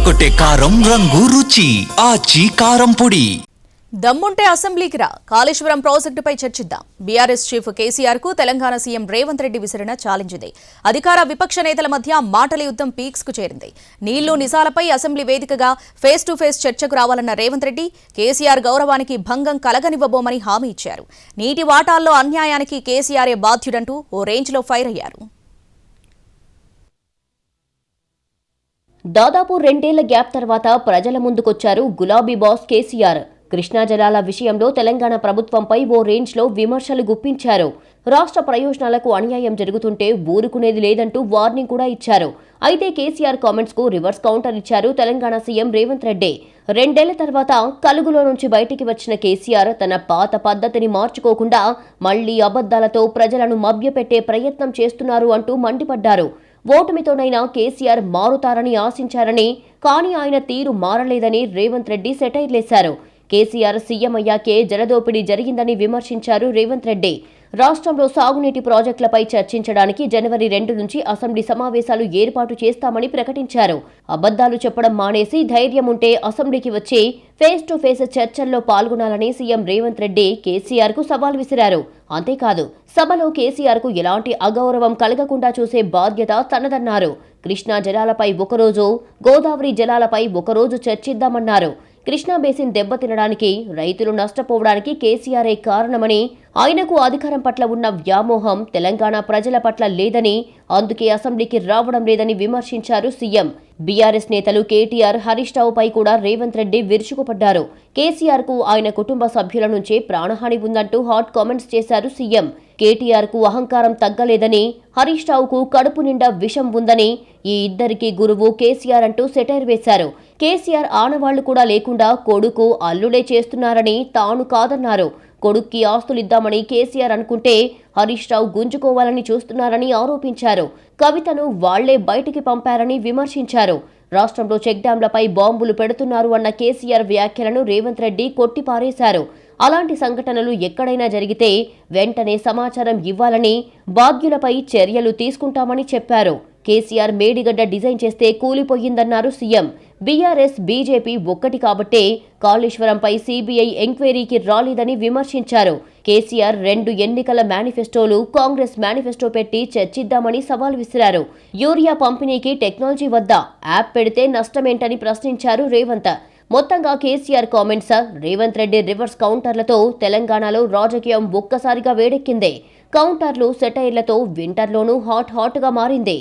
అదరగొట్టే కారం రంగు రుచి ఆచి కారం పొడి. దమ్ముంటే అసెంబ్లీకి రా, కాళేశ్వరం ప్రాజెక్టుపై చర్చిద్దాం. బీఆర్ఎస్ చీఫ్ కేసీఆర్ కు తెలంగాణ సీఎం రేవంత్ రెడ్డి విసిరిన ఛాలెంజ్ ఇది. అధికార విపక్ష నేతల మధ్య మాటల యుద్ధం పీక్స్ కు చేరింది. నీళ్లు నిజాలపై అసెంబ్లీ వేదికగా ఫేస్ టు ఫేస్ చర్చకు రావాలన్న రేవంత్ రెడ్డి కేసీఆర్ గౌరవానికి భంగం కలగనివ్వబోమని హామీ ఇచ్చారు. నీటి వాటాల్లో అన్యాయానికి కేసీఆరే బాధ్యుడంటూ ఓ రేంజ్లో ఫైర్ అయ్యారు. దాదాపు 2 ఏళ్ల గ్యాప్ తర్వాత ప్రజల ముందుకొచ్చారు గులాబీ బాస్ కేసీఆర్. కృష్ణా జలాల విషయంలో తెలంగాణ ప్రభుత్వంపై ఓ రేంజ్లో విమర్శలు గుప్పించారు. రాష్ట్ర ప్రయోజనాలకు అన్యాయం జరుగుతుంటే ఊరుకునేది లేదంటూ వార్నింగ్ కూడా ఇచ్చారు. అయితే కేసీఆర్ కామెంట్స్ కు రివర్స్ కౌంటర్ ఇచ్చారు తెలంగాణ సీఎం రేవంత్ రెడ్డి. 2 ఏళ్ల తర్వాత కలుగులో నుంచి బయటికి వచ్చిన కేసీఆర్ తన పాత పద్ధతిని మార్చుకోకుండా మళ్లీ అబద్దాలతో ప్రజలను మభ్యపెట్టే ప్రయత్నం చేస్తున్నారు అంటూ మండిపడ్డారు. ఓటమితోనైనా కేసీఆర్ మారుతారని ఆశించారని, కానీ ఆయన తీరు మారలేదని రేవంత్ రెడ్డి సెటైర్లేశారు. కేసీఆర్ సీఎం అయ్యాకే జలదోపిడీ జరిగిందని విమర్శించారు రేవంత్ రెడ్డి. రాష్ట్రంలో సాగునీటి ప్రాజెక్టులపై చర్చించడానికి జనవరి 2 నుంచి అసెంబ్లీ సమావేశాలు ఏర్పాటు చేస్తామని ప్రకటించారు. అబద్దాలు చెప్పడం మానేసి ధైర్యం ఉంటే అసెంబ్లీకి వచ్చి ఫేస్ టు ఫేస్ చర్చల్లో పాల్గొనాలని సీఎం రేవంత్ రెడ్డి కేసీఆర్ కు సవాల్ విసిరారు. అంతేకాదు, సభలో కేసీఆర్ కు ఎలాంటి అగౌరవం కలగకుండా చూసే బాధ్యత తనదన్నారు. కృష్ణా జలాలపై ఒకరోజు, గోదావరి జలాలపై ఒకరోజు చర్చిద్దామన్నారు. కృష్ణా బేసిన్ దెబ్బతినడానికి, రైతులు నష్టపోవడానికి కేసీఆరే కారణమని, ఆయనకు అధికారం పట్ల ఉన్న వ్యామోహం తెలంగాణ ప్రజల పట్ల లేదని, అందుకే అసెంబ్లీకి రావడం లేదని విమర్శించారు సీఎం. బీఆర్ఎస్ నేతలు కేటీఆర్, హరీష్ రావుపై కూడా రేవంత్ రెడ్డి విరుచుకుపడ్డారు. కేసీఆర్ కు ఆయన కుటుంబ సభ్యుల నుంచే ప్రాణహాని ఉందంటూ హాట్ కామెంట్స్ చేశారు సీఎం. కేటీఆర్ కు అహంకారం తగ్గలేదని, హరీష్ రావుకు కడుపు నిండా విషం ఉందని, ఈ ఇద్దరికి గురువు కేసీఆర్ అంటూ సెటైర్ వేశారు. కేసీఆర్ ఆనవాళ్లు కూడా లేకుండా కొడుకు అల్లుడే చేస్తున్నారని తాను కాదన్నారు. కొడుక్కి ఆస్తులిద్దామని కేసీఆర్ అనుకుంటే హరీష్ రావు గుంజుకోవాలని చూస్తున్నారని ఆరోపించారు. కవితను వాళ్లే బయటికి పంపారని విమర్శించారు. రాష్ట్రంలో చెక్ డ్యాంలపై బాంబులు పెడుతున్నారు అన్న కేసీఆర్ వ్యాఖ్యలను రేవంత్ రెడ్డి కొట్టిపారేశారు. అలాంటి సంఘటనలు ఎక్కడైనా జరిగితే వెంటనే సమాచారం ఇవ్వాలని, బాధ్యులపై చర్యలు తీసుకుంటామని చెప్పారు. కేసీఆర్ మేడిగడ్డ డిజైన్ చేస్తే కూలిపోయిందన్నారు సీఎం. బీఆర్ఎస్, బీజేపీ ఒక్కటి కాబట్టే కాళేశ్వరంపై సీబీఐ ఎంక్వైరీకి రాలేదని విమర్శించారు. కేసీఆర్ 2 ఎన్నికల మేనిఫెస్టోలు, కాంగ్రెస్ మేనిఫెస్టో పెట్టి చర్చిద్దామని సవాల్ విసిరారు. యూరియా పంపిణీకి టెక్నాలజీ వద్ద యాప్ పెడితే నష్టమేంటని ప్రశ్నించారు రేవంత్. మొత్తంగా కేసీఆర్ కామెంట్స్, రేవంత్ రెడ్డి రివర్స్ కౌంటర్లతో తెలంగాణలో రాజకీయం ఒక్కసారిగా వేడెక్కింది. కౌంటర్లు, సెటైర్లతో వింటర్లోనూ హాట్ గా మారింది.